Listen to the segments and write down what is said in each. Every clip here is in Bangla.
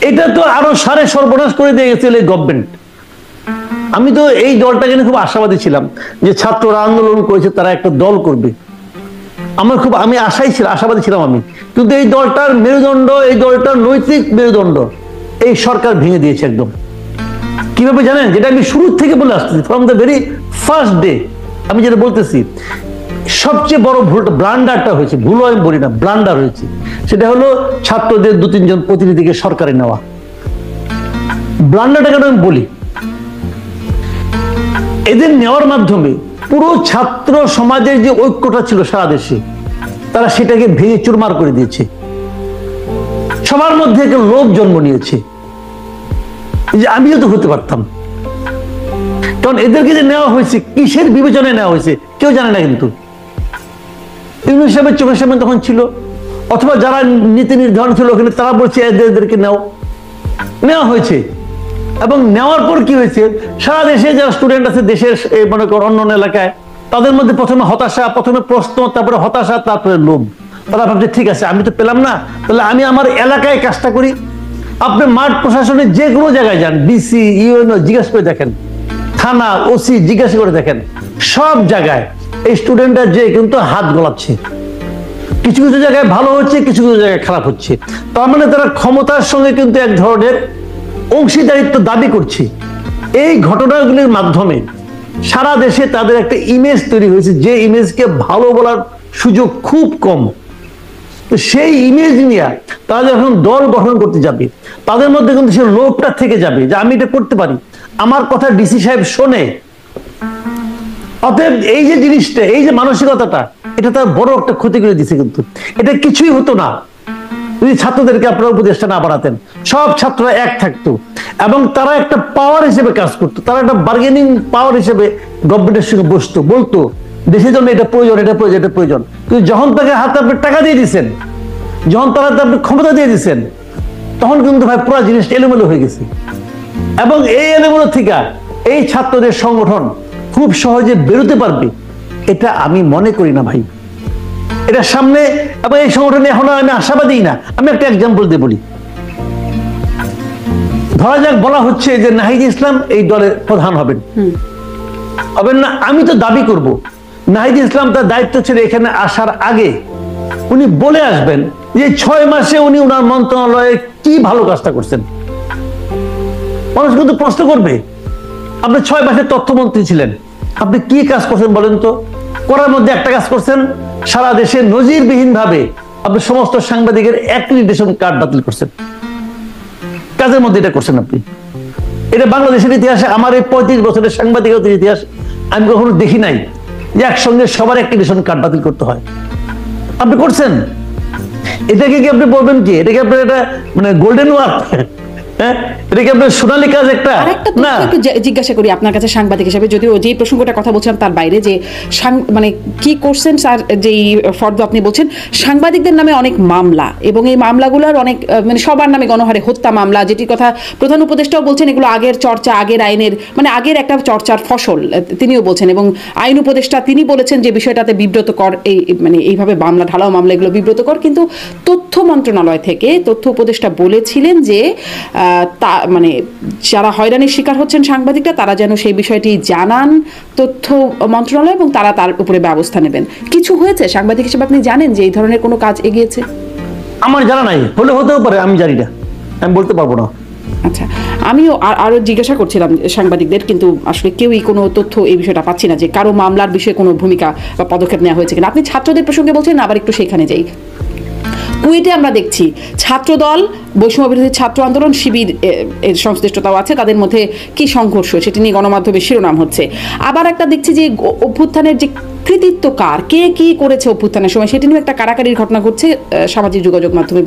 এটা তো আরো সারে সর্বনাশ করে দিয়ে গেছিল এই গভর্নমেন্ট। আমি তো এই দলটাকে নিয়ে খুব আশাবাদী ছিলাম যে ছাত্ররা আন্দোলন করেছে, তারা একটা দল করবে। আমি আশাবাদী ছিলাম আমি। কিন্তু এই দলটার মেরুদণ্ড, এই দলটার নৈতিক মেরুদণ্ড এই সরকার ভেঙে দিয়েছে একদম। কিভাবে জানেন? যেটা আমি শুরু থেকে বলে আসতেছি, from the very first day আমি যেটা বলতেছি, সবচেয়ে বড় ব্লান্ডারটা হয়েছে, ভুলও আমি বলি না, ব্লান্ডার হয়েছে, সেটা হলো ছাত্রদের 2-3 জন প্রতিনিধিকে সরকারে নেওয়া। ব্লান্ডারটা কেন আমি বলি, এদের নেওয়ার মাধ্যমে পুরো ছাত্র সমাজের যে ঐক্যটা ছিল সারা দেশে, তারা সেটাকে ভেঙে চুরমার করে দিয়েছে। সবার মধ্যে একটা লোভ জন্ম নিয়েছে যে আমিও তো হতে পারতাম। কারণ এদেরকে যে নেওয়া হয়েছে, কিসের বিবেচনায় নেওয়া হয়েছে কেউ জানে না। কিন্তু ইউনুস সাহেবের চোখের সামনে তখন ছিল, অথবা যারা নীতি নির্ধারণ ছিল ওখানে, তারা বলছে এদেরকে নেওয়া হয়েছে। এবং নেওয়ার পর কি হয়েছে, সারা দেশে যারা স্টুডেন্ট আছে, দেশের মনে কর অন্য এলাকায়, তাদের মধ্যে প্রথমে হতাশা, প্রথমে প্রশ্ন, তারপরে হতাশা, তারপরে লোভ। তারা ভাবছে ঠিক আছে, আমি তো পেলাম না, তাহলে আমি আমার এলাকায় কাজটা করি। আপনি মাঠ প্রশাসনের যে কোনো জায়গায় যান, ডিসি, ইউএনও জিজ্ঞেস করে দেখেন, থানা, ওসি জিজ্ঞাসা করে দেখেন, সব জায়গায় এই স্টুডেন্টরা যে কিন্তু হাত গলাচ্ছে। কিছু কিছু জায়গায় ভালো হচ্ছে, কিছু কিছু জায়গায় খারাপ হচ্ছে। তার মানে তারা ক্ষমতার সঙ্গে কিন্তু এক ধরনের অংশীদারিত্ব দাবি করছে। এই ঘটনাগুলির মাধ্যমে সারা দেশে তাদের একটা ইমেজ তৈরি হয়েছে, যে ইমেজকে ভালো বলার সুযোগ খুব কম। তো সেই ইমেজ নিয়ে তারা যখন দল গঠন করতে যাবে, তাদের মধ্যে কিন্তু সেই লোভটা থেকে যাবে যে আমি এটা করতে পারি, আমার কথা ডিসি সাহেব শোনে। অতএব এই যে জিনিসটা, এই যে মানসিকতাটা, এটা তার বড় একটা ক্ষতি করে দিচ্ছে। কিন্তু এটা কিছুই হতো না যদি ছাত্রদেরকে আপনারা উপদেষ্টা না বাড়াতেন। সব ছাত্ররা এক থাকতো এবং তারা একটা পাওয়ার হিসেবে কাজ করতো, তারা একটা বার্গেনিং পাওয়ার হিসেবে গভর্নমেন্টের সঙ্গে বসতো, বলতো দেশের জন্য এটা প্রয়োজন, এটা প্রয়োজন, এটা প্রয়োজন। কিন্তু যখন তাকে হাতে আপনি টাকা দিয়ে দিচ্ছেন, যখন তারা আপনি ক্ষমতা দিয়ে দিচ্ছেন, তখন কিন্তু ভাই পুরো জিনিসটা এলোমেলো হয়ে গেছে। এবং এই এলোমেলো থেকে এই ছাত্রদের সংগঠন খুব সহজে বেরোতে পারবে এটা আমি মনে করি না ভাই। এটা সামনে, এবং এই সংগঠনে এখন আমি আশাবাদী না। আমি একটা এক্সাম্পল দিয়ে বলি। ধরা যাক বলা হচ্ছে যে নাহিদ ইসলাম এই দলের প্রধান হবেন না, আমি তো দাবি করব নাহিদ ইসলাম তার দায়িত্ব ছিল এখানে আসার আগে উনি বলে আসবেন যে 6 মাসে উনি ওনার মন্ত্রণালয়ে কি ভালো কাজটা করছেন। মানুষ কিন্তু প্রশ্ন করবে, আপনি 6 মাসে তথ্যমন্ত্রী ছিলেন, আপনি কি কাজ করছেন বলেন তো? করার মধ্যে একটা কাজ করছেন, সারা দেশে নজিরবিহীন ভাবে আপনি সমস্ত সাংবাদিকের অ্যাক্রিডিটেশন কার্ড বাতিল করছেন। কাজের মধ্যে এটা করছেন আপনি। এটা বাংলাদেশের ইতিহাসে, আমার এই 35 বছরের সাংবাদিকতার ইতিহাস, আমি কখনো দেখি নাই যে একসঙ্গে সবার অ্যাক্রিডিটেশন কার্ড বাতিল করতে হয়। আপনি করছেন। এটাকে কি আপনি বলবেন কি এটাকে আপনার এটা মানে গোল্ডেন ওয়ার্ক? জিজ্ঞাসা করি আপনার কাছে সাংবাদিক হিসেবে, যদিও যে প্রসঙ্গটা কথা বলছিলাম তার বাইরে, যে মানে কি করছেন স্যার, যেই ফর্দ আপনি বলছেন সাংবাদিকদের নামে অনেক মামলা, এবং এই মামলাগুলোর অনেক মানে সবার নামে গণহারে হত্যা মামলা, যেটির কথা প্রধান উপদেষ্টাও বলছেন এগুলো আগের চর্চা, আগের আইনের মানে আগের একটা চর্চার ফসল তিনিও বলছেন, এবং আইন উপদেষ্টা তিনি বলেছেন যে বিষয়টাতে বিব্রতকর, এই মানে এইভাবে মামলা, ঢালাও মামলা এগুলো বিব্রতকর। কিন্তু তথ্য মন্ত্রণালয় থেকে তথ্য উপদেষ্টা বলেছিলেন যে মানে যারা হয়রানির শিকার হচ্ছেন সাংবাদিকরা, তারা যেন সেই বিষয়টি জানান তথ্য মন্ত্রণালয় এবং তারা তার উপরে ব্যবস্থা নেবেন। কিছু হয়েছে সাংবাদিক হিসেবে আপনি জানেন যে এই ধরনের কোনো কাজ এগিয়েছে? আমার জানা নাই, হলে হতেও পারে, আমি জানি না, আমি বলতে পারবো না। আচ্ছা, আমিও আরো জিজ্ঞাসা করছিলাম সাংবাদিকদের, কিন্তু আসলে কেউই কোনো তথ্য এই বিষয়টা পাচ্ছি না যে কারো মামলার বিষয়ে কোনো ভূমিকা বা পদক্ষেপ নেওয়া হয়েছে কিনা। আপনি ছাত্রদের প্রসঙ্গে বলছেন, আবার একটু সেখানে যাই। কুয়েটে আমরা দেখছি ছাত্রদল, বৈষম্য বিরোধী ছাত্র আন্দোলন, শিবির এর সংশ্লিষ্টতাও আছে, তাদের মধ্যে কি সংঘর্ষ সেটি নিয়ে গণমাধ্যমে শিরোনাম হচ্ছে। আবার একটা দেখছি যে অভ্যুত্থানের যে কৃতিত্ব কার, কে কি করেছে অভ্যুত্থানের সময়, সেটি নিয়ে একটা কারাকারির ঘটনা ঘটছে, সামাজিক যোগাযোগ মাধ্যমে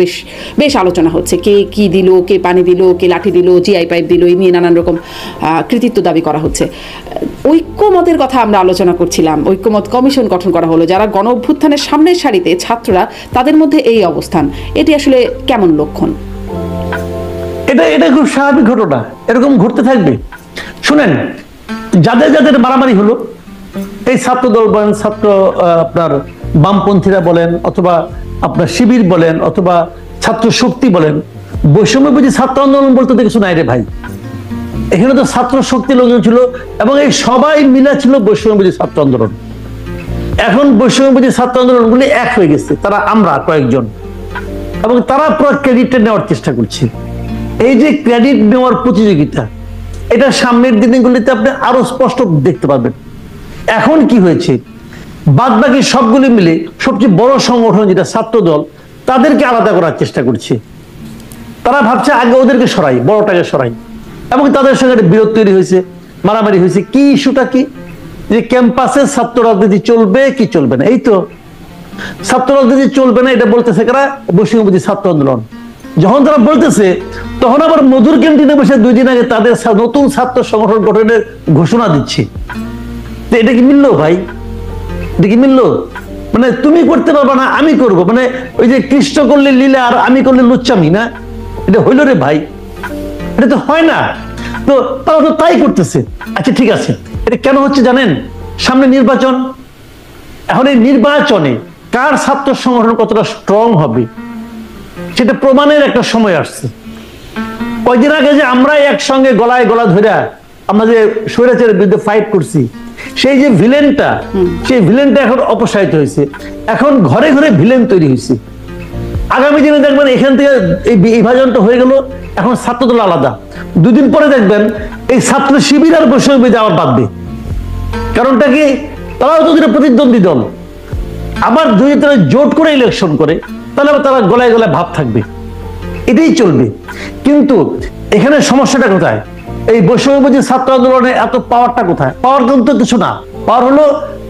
বেশ আলোচনা হচ্ছে। কে কি দিল, কে পানি দিল, কে লাঠি দিল, জিআই পাইপ দিল, এই নিয়ে নানান রকম কৃতিত্ব দাবি করা হচ্ছে। ঐক্যমতের কথা আমরা আলোচনা করছিলাম, ঐক্যমত কমিশন গঠন করা হলো, যারা গণ অভ্যুত্থানের সামনের সারিতে ছাত্ররা, তাদের মধ্যে এই অবস্থান, এটি আসলে কেমন লক্ষণ? এটা খুব স্বাভাবিক ঘটনা, এরকম ঘটতে থাকবে। শুনেন, যাদের মারামারি হলো, এই ছাত্র দল বলেন, ছাত্র আপনার বামপন্থীরা বলেন, অথবা আপনার শিবির বলেন, অথবা ছাত্র শক্তি বলেন, বৈষম্যবিরোধী ছাত্র আন্দোলন বলতে তো কিছু নাই রে ভাই। এখানে তো ছাত্র শক্তি লোকজন ছিল এবং এই সবাই মিলে ছিল বৈষম্যবিরোধী ছাত্র আন্দোলন। এখন বৈষম্যবিরোধী ছাত্র আন্দোলনগুলি এক হয়ে গেছে, তারা আমরা কয়েকজন, এবং তারা পুরো ক্রেডিটটা নেওয়ার চেষ্টা করছে। এই যে ক্রেডিট নেওয়ার প্রতিযোগিতা, এটা সামনের দিনগুলিতে আপনি আরো স্পষ্ট দেখতে পাবেন। এখন কি হয়েছে, বাদ বাকি সবগুলি মিলে সবচেয়ে বড় সংগঠন যেটা ছাত্র দল, তাদেরকে আলাদা করার চেষ্টা করছে। তারা ভাবছে আগে ওদেরকে সরাই, বড়টাকে সরাই, এবং তাদের সঙ্গে একটা বিরোধ তৈরি হয়েছে, মারামারি হয়েছে। কি ইস্যুটা কি, যে ক্যাম্পাসে ছাত্র রাজনীতি চলবে কি চলবে না। এই তো ছাত্র রাজনীতি চলবে না, এটা বলতেছে কারা, বৈষম্যবিরোধী ছাত্র আন্দোলন। যখন তারা বলতেছে, তখন আবার মধুর ক্যান্টিনে বসে 2 দিন আগে তাদের নতুন ছাত্র সংগঠন গঠনের ঘোষণা দিচ্ছে। এটা কি মিললো ভাই? এটা কি মিললো? মানে তুমি করতে পারবা না, আমি করব, মানে ওই যে কৃষ্ণ করলে লীলা আর আমি করলে লুচ্চামি না, এটা হইল রে ভাই? এটা তো হয় না। তো তারা তো তাই করতেছে। আচ্ছা ঠিক আছে, এটা কেন হচ্ছে জানেন? সামনে নির্বাচন। এখন এই নির্বাচনে কার ছাত্র সংগঠন কতটা স্ট্রং হবে সেটা প্রমাণের একটা সময় আসছে। কয়েকদিন আগে যে আমরা একসঙ্গে গলায় গলা ধরে আমরা যে স্বৈরাচারের বিরুদ্ধে ফাইট করছি, সেই যে ভিলেনটা, সেই ভিলেনটা এখন অপসারিত হয়েছে। এখন ঘরে ঘরে ভিলেন তৈরি হয়েছে। আগামী দিনে দেখবেন এখান থেকে এই বিভাজনটা হয়ে গেল, এখন ছাত্রদল আলাদা। 2 দিন পরে দেখবেন এই ছাত্র শিবির আর বৈষম্যবিরোধী আবার বাঁধবে। কারণটা কি, তারাও তো প্রতিদ্বন্দ্বী দল। আবার যদি তারা জোট করে ইলেকশন করে, তাহলে তারা গলায় গলায় ভাব থাকবে, এটাই চলবে। কিন্তু এখানে সমস্যাটা কোথায়? এই বৈষম্যবিরোধী ছাত্র আন্দোলনে এত পাওয়ারটা কোথায়? পাওয়ার কিন্তু কিছু না, পাওয়ার হলো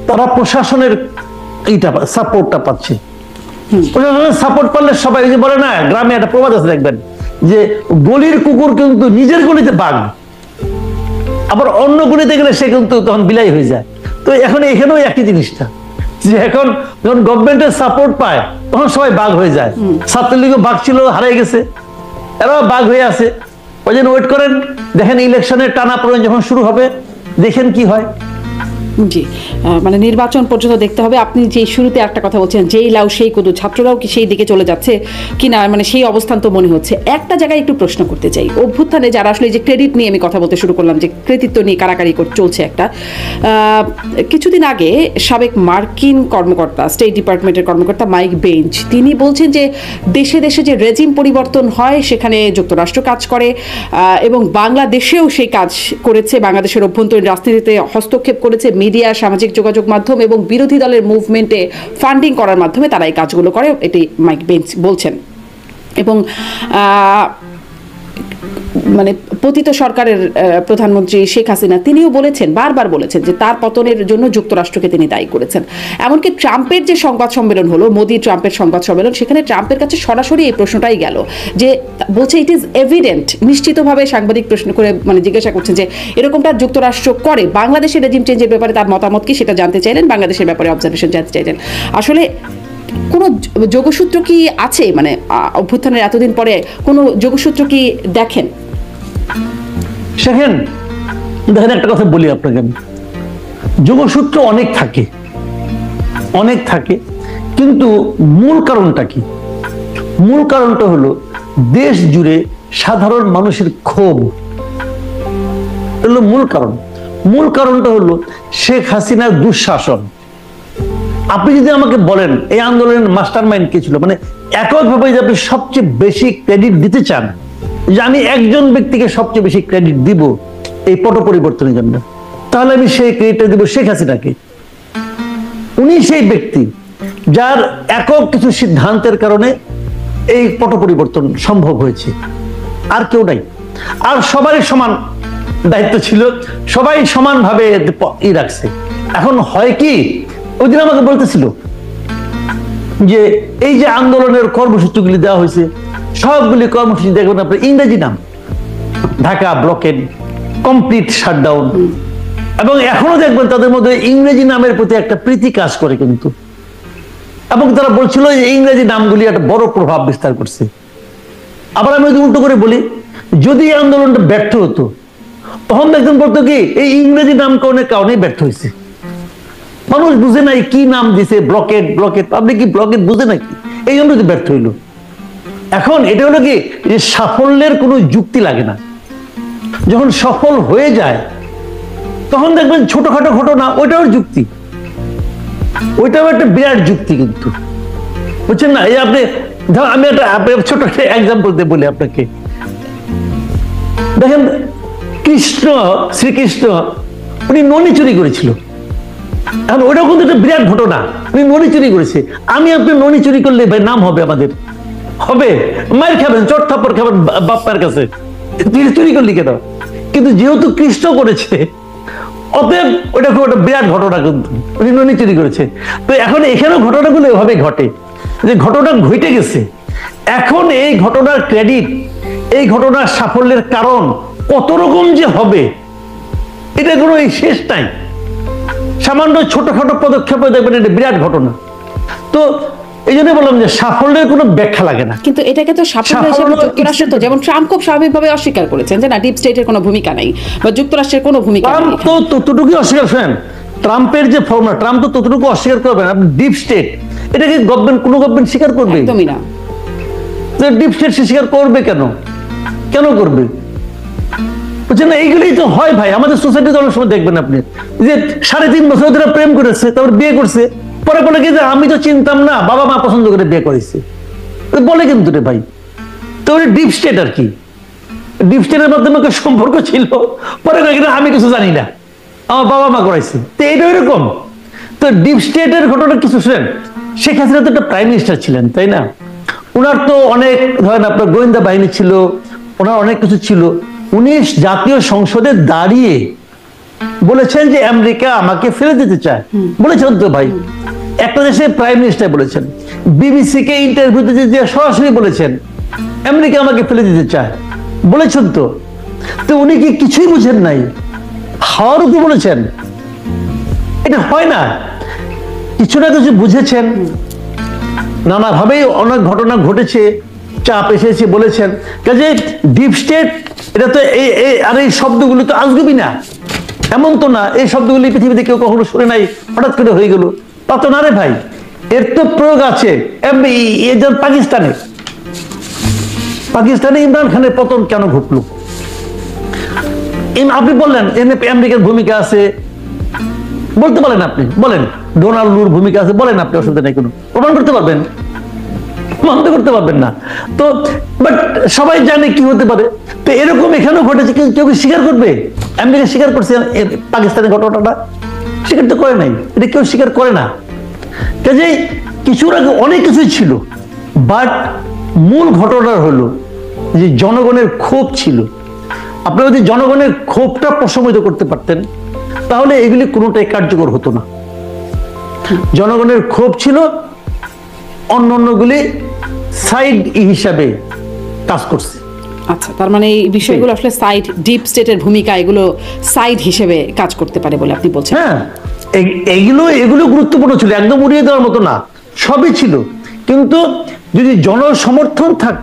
তারা প্রশাসনের এইটা সাপোর্টটা পাচ্ছে। প্রশাসনের সাপোর্ট পারলে সবাই, যে বলে না গ্রামে একটা প্রবাদ আছে দেখবেন, যে গলির কুকুর কিন্তু নিজের গলিতে বাঘ, আবার অন্য গলিতে গেলে সে কিন্তু তখন বিলাই হয়ে যায়। তো এখন এখানেও একই জিনিসটা, যে এখন যখন গভর্নমেন্টের সাপোর্ট পায় তখন সবাই বাঘ হয়ে যায়। ছাত্রলীগও বাঘ ছিল, হারিয়ে গেছে, এরাও বাঘ হয়ে আছে। ওই জন্য ওয়েট করেন, দেখেন ইলেকশনের টানাপোড়েন যখন শুরু হবে, দেখেন কি হয়। জি, মানে নির্বাচন পর্যন্ত দেখতে হবে। আপনি যে শুরুতে একটা কথা বলছেন, যেই লাউ সেই কদু, ছাত্ররাও কি সেই দিকে চলে যাচ্ছে কিনা, মানে সেই অবস্থান তো মনে হচ্ছে। একটা জায়গায় একটু প্রশ্ন করতে চাই, অভ্যুত্থানে যারা আসলে যে ক্রেডিট নিয়ে আমি কথা বলতে শুরু করলাম, যে কৃতিত্ব নিয়ে কারাকারি চলছে একটা, কিছুদিন আগে সাবেক মার্কিন কর্মকর্তা, স্টেট ডিপার্টমেন্টের কর্মকর্তা মাইক বেঞ্চ, তিনি বলছেন যে দেশে দেশে যে রেজিম পরিবর্তন হয় সেখানে যুক্তরাষ্ট্র কাজ করে, এবং বাংলাদেশেও সেই কাজ করেছে, বাংলাদেশের অভ্যন্তরীণ রাজনীতিতে হস্তক্ষেপ করেছে, মিডিয়া, সামাজিক যোগাযোগ মাধ্যম এবং বিরোধী দলের মুভমেন্টে ফান্ডিং করার মাধ্যমে তারা এই কাজগুলো করে, এটি মাইক বেঞ্চ বলছেন। এবং মানে পতিত সরকারের প্রধানমন্ত্রী শেখ হাসিনা তিনিও বলেছেন, বারবার বলেছেন যে তার পতনের জন্য যুক্তরাষ্ট্রকে তিনি দায়ী করেছেন। এমনকি ট্রাম্পের যে সংবাদ সম্মেলন হলো, মোদি ট্রাম্পের সংবাদ সম্মেলন, সেখানে ট্রাম্পের কাছে সরাসরি এই প্রশ্নটাই গেল, যে বলছে ইট ইজ এভিডেন্ট, নিশ্চিতভাবে সাংবাদিক প্রশ্ন করে মানে জিজ্ঞাসা করছেন যে এরকমটা যুক্তরাষ্ট্র করে, বাংলাদেশের রেজিম চেঞ্জের ব্যাপারে তার মতামত কি সেটা জানতে চাইলেন, বাংলাদেশের ব্যাপারে অবজারভেশন জানতে চাইলেন। আসলে কোনো যোগসূত্র কি আছে, মানে অভ্যুত্থানের এতদিন পরে কোনো যোগসূত্র কি দেখেন? দেখেন একটা কথা বলি আপনাকে, যোগসূত্র অনেক থাকে, কিন্তু মূল কারণটা কি? মূল কারণটা হলো দেশ জুড়ে সাধারণ মানুষের ক্ষোভ, মূল কারণ। মূল কারণটা হলো শেখ হাসিনার দুঃশাসন। আপনি যদি আমাকে বলেন এই আন্দোলনের মাস্টার মাইন্ড কে ছিল, মানে এককভাবে যদি আপনি সবচেয়ে বেশি ক্রেডিট দিতে চান, যে আমি একজন ব্যক্তিকে সবচেয়ে বেশি ক্রেডিট দিব এই পট পরিবর্তনের জন্য, তাহলে আমি সেই ক্রেডিটটা দিব শেখ হাসিনাকে। উনি সেই ব্যক্তি যার একক কিছু সিদ্ধান্তের কারণে এই পট পরিবর্তন সম্ভব হয়েছে, আর কেউ নাই। আর সবারই সমান দায়িত্ব ছিল, সবাই সমানভাবে রাখছে। এখন হয় কি, ওই দিন আমাকে বলতেছিল যে এই যে আন্দোলনের কর্মসূচিগুলি দেওয়া হয়েছে, সবগুলি কর্মসূচি দেখবেন আপনার ইংরেজি নাম, ঢাকা ব্লকেড, কমপ্লিট শাটডাউন, এবং এখনো দেখবেন তাদের মধ্যে ইংরেজি নামের প্রতি একটা প্রীতি কাজ করে কিন্তু। এবং তারা বলছিল যে ইংরেজি নামগুলি একটা বড় প্রভাব বিস্তার করছে। আবার আমি যদি উল্টো করে বলি, যদি এই আন্দোলনটা ব্যর্থ হতো, তখন একজন বলতো কি এই ইংরেজি নামকরণের কারণেই ব্যর্থ হয়েছে, মানুষ বুঝে নাই কি নাম দিছে, ব্লকেড। আপনি কি ব্লকেড বুঝে নাকি, এই জন্য ব্যর্থ হইল। এখন এটা হলো কি যে সাফল্যের কোনো যুক্তি লাগে না, যখন সফল হয়ে যায় তখন দেখবেন ছোটখাটো ঘটনা ওইটাও যুক্তি, ওইটাও একটা বিরাট যুক্তি কিন্তু, বুঝছেন না? এই আপনি আমি একটা ছোট একটা এক্সাম্পল দিয়ে বলি আপনাকে। দেখেন শ্রীকৃষ্ণ উনি ননি চুরি করেছিল, এখন ওইটাও কিন্তু একটা বিরাট ঘটনা, উনি ননি চুরি করেছে। আমি আপনি ননি চুরি করলে ভাই নাম হবে আমাদের, হবে, মায়ের খাবেন, চট থাপ্পড় খাবেন বাপ মায়ের কাছে, চুরি করলি কেন? কিন্তু যেহেতু কৃষ্ণ করেছে অতএব ওটা খুব একটা বিরাট ঘটনা, কিন্তু উনি ননি চুরি করেছে। তো এখন এখানেও ঘটনাগুলো এভাবে ঘটে, যে ঘটনা ঘটে গেছে, এখন এই ঘটনার ক্রেডিট, এই ঘটনার সাফল্যের কারণ কত রকম যে হবে এটা কোনো এই শেষ নাই। সামান্য ছোটখাটো পদক্ষেপে দেখবেন এটা বিরাট ঘটনা। তো এই জন্য বললাম যে সাফল্যের কোনো ব্যাখ্যা লাগে না। কিন্তু এটাকে তো সাফল্য হিসেবে যুক্তরাষ্ট্র তো, যেমন ট্রাম্প খুব স্বাভাবিকভাবে অস্বীকার করেছেন যে না, ডিপ স্টেটের কোনো ভূমিকা নেই বা যুক্তরাষ্ট্রের কোনো ভূমিকা নেই। ট্রাম্প তো ততটুকুই অস্বীকার করেন, ট্রাম্পের যে ফর্মুলা, ট্রাম্প তো ততটুকু অস্বীকার করবেন। আপনি ডিপ স্টেট, এটাকে কোনো গভর্নমেন্ট স্বীকার করবে? একদমই না। ডিপ স্টেট সে স্বীকার করবে কেন? কেন করবে? বুঝছেন না? এইগুলোই তো হয় ভাই আমাদের সোসাইটিতে। অনেক সময় দেখবেন আপনি যে 3.5 বছর ধরে প্রেম করেছে, তারপর বিয়ে করছে, পরে বলে কি যে আমি তো চিনতাম না, বাবা মা পছন্দ করে বিয়ে করেছে, বলে কিন্তু রে ভাই। তো ডিপ স্টেট আর কি, ডিপ স্টেটের মাধ্যমে সম্পর্ক ছিল, পরে আমি কিছু জানি না, আমার বাবা মা করাইছে। তো এইটা এরকম। তো ডিপ স্টেটের ঘটনা কিছু শুনেন, শেখ হাসিনা তো একটা প্রাইম মিনিস্টার ছিলেন, তাই না? ওনার তো অনেক ধরেন আপনার গোয়েন্দা বাহিনী ছিল, ওনার অনেক কিছু ছিল। উনি জাতীয় সংসদে দাঁড়িয়ে বলেছেন যে আমেরিকা আমাকে ফেলে দিতে চায়, বলেছেন তো ভাই, একটা দেশের প্রাইম মিনিস্টার বলেছেন। বিবিসি কে ইন্টারভিউতে যে সরাসরি বলেছেন আমেরিকা আমাকে ফেলে দিতে চায়, বলেছেন তো। তো উনি কি কিছুই বুঝেন নাই? হাওয়ার উপর বলেছেন। এটা হয় না, কিছু না কিছু বুঝেছেন, নানাভাবেই অনেক ঘটনা ঘটেছে, চাপ এসেছে, বলেছেন। কাজে ডিপ স্টেট এটা তো আর এই শব্দগুলো তো আজগুবি না, এমন তো না এই শব্দগুলি পৃথিবীতে কেউ কখনো শুনে নাই, হঠাৎ করে হয়ে গেল, তা তো না রে ভাই। এর তো প্রয়োগ আছে। পাকিস্তানে ইমরান খানের পতন কেন ঘটলো? আপনি বললেন আমেরিকার ভূমিকা আছে, বলতে পারেন, আপনি বলেন ডোনাল্ড লুর ভূমিকা আছে, বলেন আপনি, অসুবিধা নেই, কোনো প্রমাণ করতে পারবেন? মানতে করতে পারবেন না তো, বাট সবাই জানে কি হতে পারে। তো এরকম এখানেও ঘটেছে, কেউ কি স্বীকার করবে? আমেরিকা স্বীকার করছে পাকিস্তানের ঘটনাটা? স্বীকার তো করে নাই, এটা কেউ স্বীকার করে না। কাজেই কিছুর আগে অনেক কিছুই ছিল, বাট মূল ঘটনা হলো যে জনগণের ক্ষোভ ছিল। আপনারা যদি জনগণের ক্ষোভটা প্রশমিত করতে পারতেন তাহলে এগুলি কোনোটাই কার্যকর হতো না। জনগণের ক্ষোভ ছিল, অন্যগুলি সাইড হিসাবে কাজ করছে। আচ্ছা, তার মানে এই বিষয়গুলো আসলে সাইড, ডিপ স্টেটের ভূমিকা এগুলো সাইড হিসেবে কাজ করতে পারে বলে আপনি বলছেন? হ্যাঁ, এগুলো গুরুত্বপূর্ণ ছিল, একদম উড়িয়ে দেওয়ার মতো না, সবই ছিল। কিন্তু যদি জনসমর্থন থাকতো